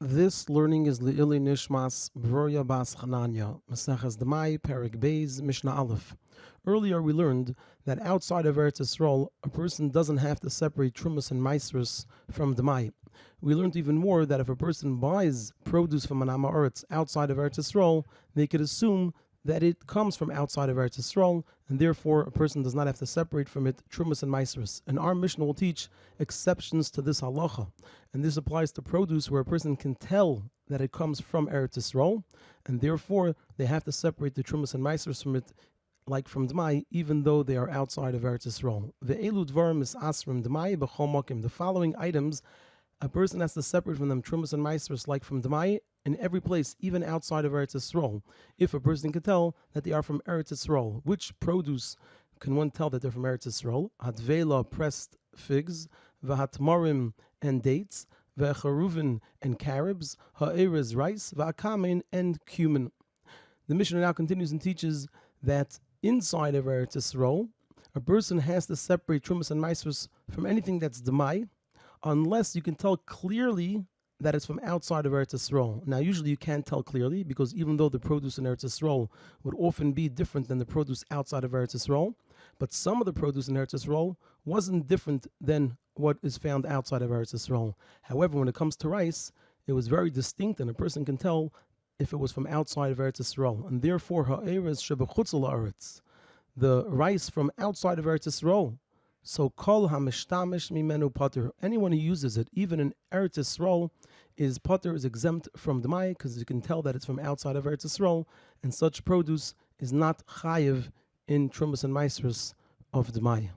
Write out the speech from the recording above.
This learning is Li'ili Nishmas Broya Bas Chananya, Maseches Demai, Perek Beis, Mishna Aleph. Earlier we learned that outside of Eretz Yisrael, a person doesn't have to separate Trumas and Maasros from Demai. We learned even more that if a person buys produce from an Amaretz outside of Eretz Yisrael, they could assume that it comes from outside of Eretz Yisrael, and therefore a person does not have to separate from it Trumas and Maasros. And our Mishnah will teach exceptions to this halacha, and this applies to produce where a person can tell that it comes from Eretz Yisrael, and therefore they have to separate the Trumas and Maasros from it, like from Demai, even though they are outside of Eretz Yisrael. Ve'elu dvarim is asrim Demai b'chol makim. The following items, a person has to separate from them Trumas and Maasros, like from Demai, in every place, even outside of Eretz Yisrael, if a person can tell that they are from Eretz Yisrael. Which produce can one tell that they're from Eretz Yisrael? Hadvela, pressed figs, v'hatmarim, and dates, v'charuvin, and carobs, ha'erez, rice, v'akamin, and cumin. The Mishnah now continues and teaches that inside of Eretz Yisrael, a person has to separate Trumas and Maasros from anything that's Demai, unless you can tell clearly that it's from outside of Eretz Yisrael. Now, usually you can't tell clearly, because even though the produce in Eretz Yisrael would often be different than the produce outside of Eretz Yisrael, but some of the produce in Eretz Yisrael wasn't different than what is found outside of Eretz Yisrael. However, when it comes to rice, it was very distinct, and a person can tell if it was from outside of Eretz Yisrael. And therefore, ha'eres shebechutz la'aretz, the rice from outside of Eretz Yisrael, so kol hamishtamish mimenu pater. Anyone who uses it, even in Eretz Yisrael, is pater, is exempt from Demai, because you can tell that it's from outside of Eretz Yisrael, and such produce is not chayiv in Trumas and Maasros of Demai.